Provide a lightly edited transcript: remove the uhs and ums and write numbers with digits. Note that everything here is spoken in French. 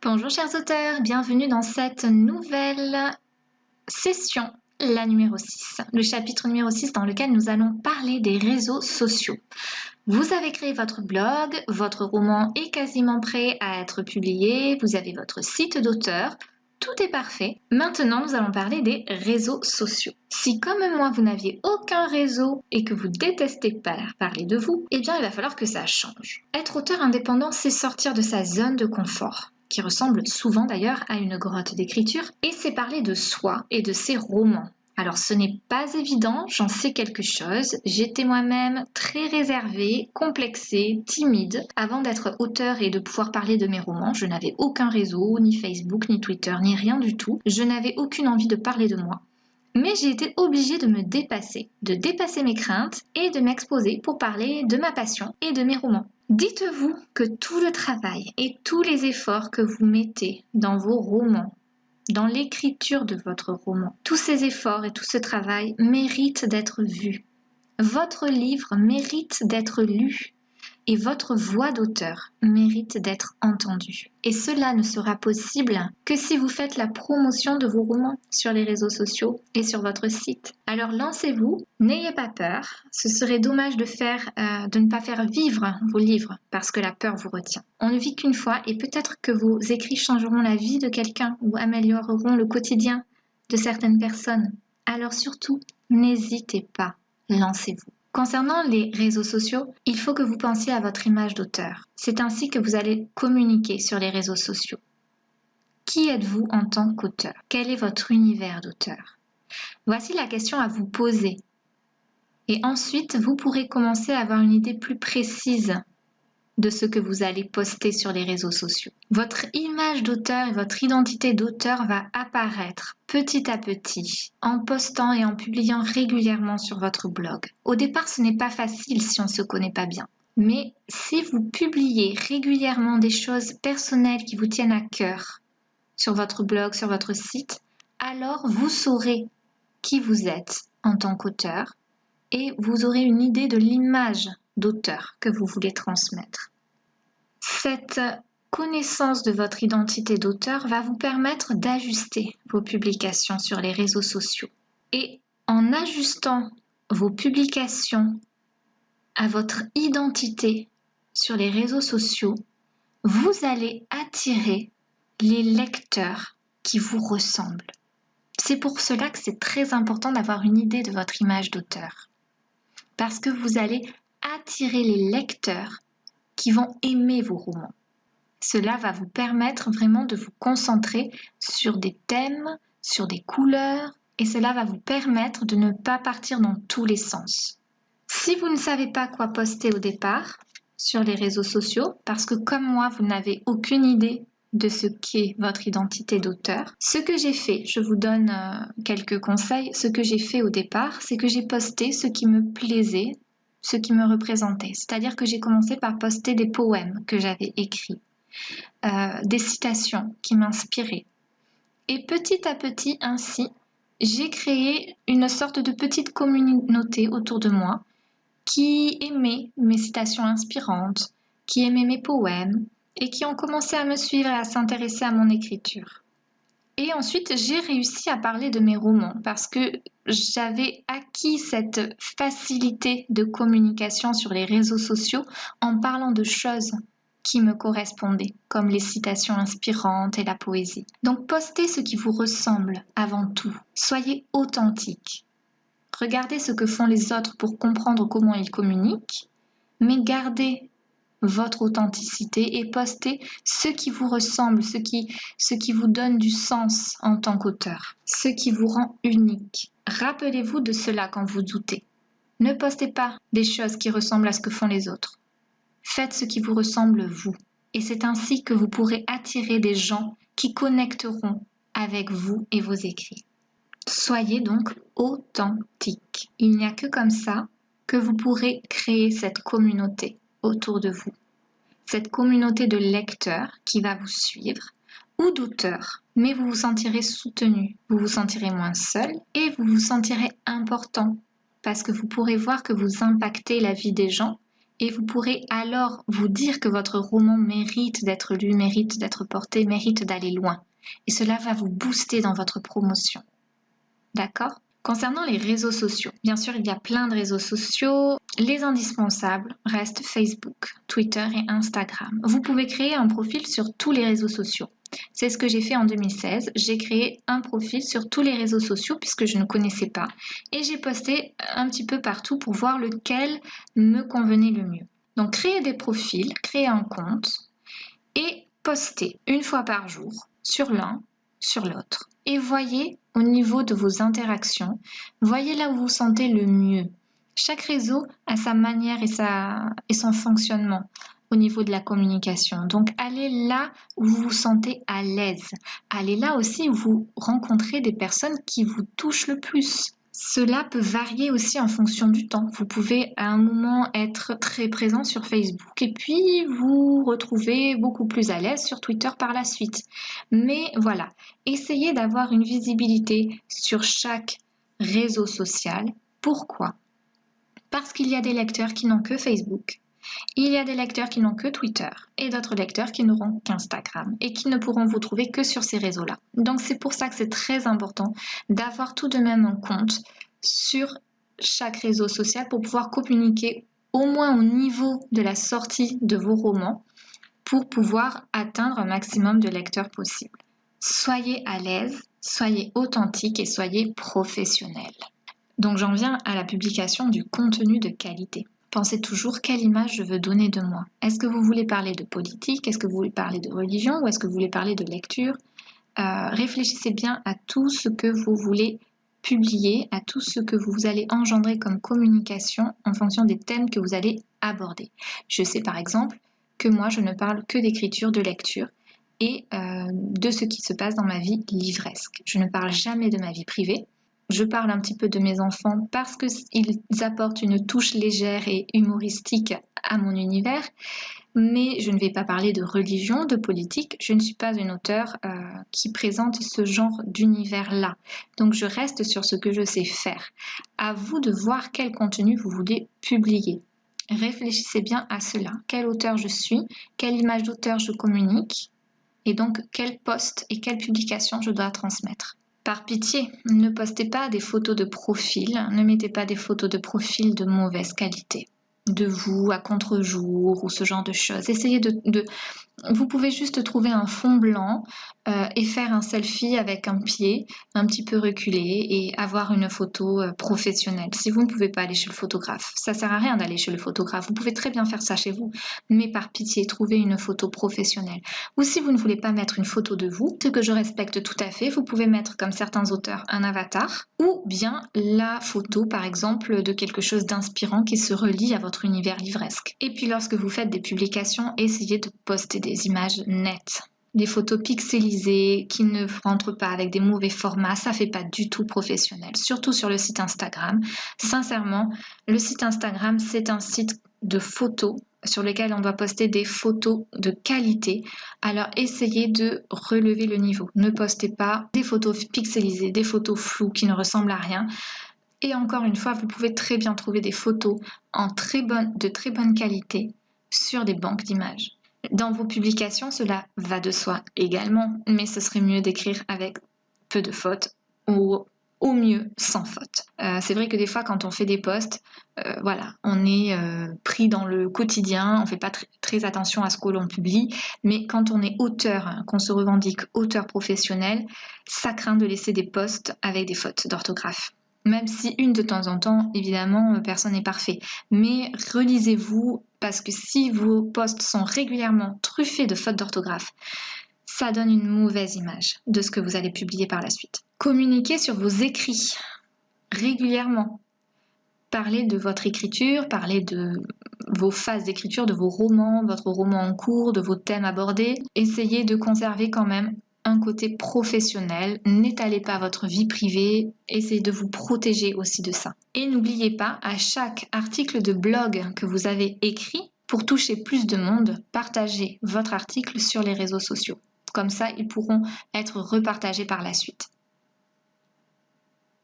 Bonjour chers auteurs, bienvenue dans cette nouvelle session, la numéro 6, le chapitre numéro 6 dans lequel nous allons parler des réseaux sociaux. Vous avez créé votre blog, votre roman est quasiment prêt à être publié, vous avez votre site d'auteur, tout est parfait. Maintenant, nous allons parler des réseaux sociaux. Si comme moi, vous n'aviez aucun réseau et que vous détestez parler de vous, eh bien, il va falloir que ça change. Être auteur indépendant, c'est sortir de sa zone de confort, qui ressemble souvent d'ailleurs à une grotte d'écriture, et c'est parler de soi et de ses romans. Alors ce n'est pas évident, j'en sais quelque chose. J'étais moi-même très réservée, complexée, timide. Avant d'être auteure et de pouvoir parler de mes romans, je n'avais aucun réseau, ni Facebook, ni Twitter, ni rien du tout. Je n'avais aucune envie de parler de moi. Mais j'ai été obligée de me dépasser, de dépasser mes craintes et de m'exposer pour parler de ma passion et de mes romans. Dites-vous que tout le travail et tous les efforts que vous mettez dans vos romans, dans l'écriture de votre roman, tous ces efforts et tout ce travail méritent d'être vus. Votre livre mérite d'être lu et votre voix d'auteur mérite d'être entendue. Et cela ne sera possible que si vous faites la promotion de vos romans sur les réseaux sociaux et sur votre site. Alors lancez-vous, n'ayez pas peur. Ce serait dommage de ne pas faire vivre vos livres parce que la peur vous retient. On ne vit qu'une fois et peut-être que vos écrits changeront la vie de quelqu'un ou amélioreront le quotidien de certaines personnes. Alors surtout, n'hésitez pas, lancez-vous. Concernant les réseaux sociaux, il faut que vous pensiez à votre image d'auteur. C'est ainsi que vous allez communiquer sur les réseaux sociaux. Qui êtes-vous en tant qu'auteur? Quel est votre univers d'auteur? Voici la question à vous poser. Et ensuite, vous pourrez commencer à avoir une idée plus précise de ce que vous allez poster sur les réseaux sociaux. Votre image d'auteur et votre identité d'auteur va apparaître petit à petit en postant et en publiant régulièrement sur votre blog. Au départ, ce n'est pas facile si on ne se connaît pas bien. Mais si vous publiez régulièrement des choses personnelles qui vous tiennent à cœur sur votre blog, sur votre site, alors vous saurez qui vous êtes en tant qu'auteur et vous aurez une idée de l'image d'auteur que vous voulez transmettre. Cette connaissance de votre identité d'auteur va vous permettre d'ajuster vos publications sur les réseaux sociaux. Et en ajustant vos publications à votre identité sur les réseaux sociaux, vous allez attirer les lecteurs qui vous ressemblent. C'est pour cela que c'est très important d'avoir une idée de votre image d'auteur. Parce que vous allez attirer les lecteurs qui vont aimer vos romans. Cela va vous permettre vraiment de vous concentrer sur des thèmes, sur des couleurs, et cela va vous permettre de ne pas partir dans tous les sens. Si vous ne savez pas quoi poster au départ sur les réseaux sociaux, parce que comme moi, vous n'avez aucune idée de ce qu'est votre identité d'auteur, ce que j'ai fait, je vous donne quelques conseils, ce que j'ai fait au départ, c'est que j'ai posté ce qui me plaisait, ce qui me représentait. C'est-à-dire que j'ai commencé par poster des poèmes que j'avais écrits, des citations qui m'inspiraient. Et petit à petit, ainsi, j'ai créé une sorte de petite communauté autour de moi qui aimait mes citations inspirantes, qui aimait mes poèmes et qui ont commencé à me suivre et à s'intéresser à mon écriture. Et ensuite, j'ai réussi à parler de mes romans parce que j'avais acquis cette facilité de communication sur les réseaux sociaux en parlant de choses qui me correspondaient, comme les citations inspirantes et la poésie. Donc, postez ce qui vous ressemble avant tout. Soyez authentique. Regardez ce que font les autres pour comprendre comment ils communiquent, mais gardez votre authenticité et postez ce qui vous ressemble, ce qui vous donne du sens en tant qu'auteur, ce qui vous rend unique. Rappelez-vous de cela quand vous doutez. Ne postez pas des choses qui ressemblent à ce que font les autres. Faites ce qui vous ressemble vous. Et c'est ainsi que vous pourrez attirer des gens qui connecteront avec vous et vos écrits. Soyez donc authentique. Il n'y a que comme ça que vous pourrez créer cette communauté autour de vous. Cette communauté de lecteurs qui va vous suivre ou d'auteurs, mais vous vous sentirez soutenu, vous vous sentirez moins seul et vous vous sentirez important parce que vous pourrez voir que vous impactez la vie des gens et vous pourrez alors vous dire que votre roman mérite d'être lu, mérite d'être porté, mérite d'aller loin. Et cela va vous booster dans votre promotion. D'accord ? Concernant les réseaux sociaux, bien sûr, il y a plein de réseaux sociaux. Les indispensables restent Facebook, Twitter et Instagram. Vous pouvez créer un profil sur tous les réseaux sociaux. C'est ce que j'ai fait en 2016. J'ai créé un profil sur tous les réseaux sociaux puisque je ne connaissais pas. Et j'ai posté un petit peu partout pour voir lequel me convenait le mieux. Donc, créer des profils, créer un compte et poster une fois par jour sur l'un, sur l'autre. Et voyez au niveau de vos interactions, voyez là où vous sentez le mieux. Chaque réseau a sa manière et son fonctionnement au niveau de la communication. Donc, allez là où vous vous sentez à l'aise. Allez là aussi où vous rencontrez des personnes qui vous touchent le plus. Cela peut varier aussi en fonction du temps. Vous pouvez à un moment être très présent sur Facebook et puis vous retrouver beaucoup plus à l'aise sur Twitter par la suite. Mais voilà, essayez d'avoir une visibilité sur chaque réseau social. Pourquoi ? Parce qu'il y a des lecteurs qui n'ont que Facebook. Il y a des lecteurs qui n'ont que Twitter et d'autres lecteurs qui n'auront qu'Instagram et qui ne pourront vous trouver que sur ces réseaux-là. Donc c'est pour ça que c'est très important d'avoir tout de même un compte sur chaque réseau social pour pouvoir communiquer au moins au niveau de la sortie de vos romans pour pouvoir atteindre un maximum de lecteurs possible. Soyez à l'aise, soyez authentique et soyez professionnel. Donc j'en viens à la publication du contenu de qualité. Pensez toujours quelle image je veux donner de moi. Est-ce que vous voulez parler de politique? Est-ce que vous voulez parler de religion? Ou est-ce que vous voulez parler de lecture? Réfléchissez bien à tout ce que vous voulez publier, à tout ce que vous allez engendrer comme communication en fonction des thèmes que vous allez aborder. Je sais par exemple que moi je ne parle que d'écriture, de lecture et de ce qui se passe dans ma vie livresque. Je ne parle jamais de ma vie privée. Je parle un petit peu de mes enfants parce qu'ils apportent une touche légère et humoristique à mon univers, mais je ne vais pas parler de religion, de politique. Je ne suis pas une auteure qui présente ce genre d'univers-là. Donc je reste sur ce que je sais faire. À vous de voir quel contenu vous voulez publier. Réfléchissez bien à cela. Quel auteur je suis, quelle image d'auteur je communique, et donc quel post et quelle publication je dois transmettre. Par pitié, ne postez pas des photos de profil, ne mettez pas des photos de profil de mauvaise qualité, de vous à contre-jour ou ce genre de choses. Essayez Vous pouvez juste trouver un fond blanc et faire un selfie avec un pied un petit peu reculé et avoir une photo professionnelle. Si vous ne pouvez pas aller chez le photographe, ça sert à rien d'aller chez le photographe. Vous pouvez très bien faire ça chez vous, mais par pitié, trouvez une photo professionnelle. Ou si vous ne voulez pas mettre une photo de vous, ce que je respecte tout à fait, vous pouvez mettre comme certains auteurs un avatar ou bien la photo par exemple de quelque chose d'inspirant qui se relie à votre univers livresque. Et puis lorsque vous faites des publications, essayez de poster des images nettes. Des photos pixelisées qui ne rentrent pas avec des mauvais formats, ça fait pas du tout professionnel, surtout sur le site Instagram. Sincèrement, le site Instagram, c'est un site de photos sur lequel on doit poster des photos de qualité. Alors essayez de relever le niveau. Ne postez pas des photos pixelisées, des photos floues qui ne ressemblent à rien. Et encore une fois, vous pouvez très bien trouver des photos de très bonne qualité sur des banques d'images. Dans vos publications, cela va de soi également, mais ce serait mieux d'écrire avec peu de fautes ou au mieux sans faute. C'est vrai que des fois, quand on fait des posts, voilà, on est pris dans le quotidien, on ne fait pas très attention à ce que l'on publie, mais quand on est auteur, hein, qu'on se revendique auteur professionnel, ça craint de laisser des posts avec des fautes d'orthographe. Même si une de temps en temps, évidemment, personne n'est parfait. Mais relisez-vous, parce que si vos posts sont régulièrement truffés de fautes d'orthographe, ça donne une mauvaise image de ce que vous allez publier par la suite. Communiquez sur vos écrits régulièrement. Parlez de votre écriture, parlez de vos phases d'écriture, de vos romans, votre roman en cours, de vos thèmes abordés. Essayez de conserver quand même un côté professionnel, n'étalez pas votre vie privée, essayez de vous protéger aussi de ça. Et n'oubliez pas, à chaque article de blog que vous avez écrit, pour toucher plus de monde, partagez votre article sur les réseaux sociaux. Comme ça, ils pourront être repartagés par la suite.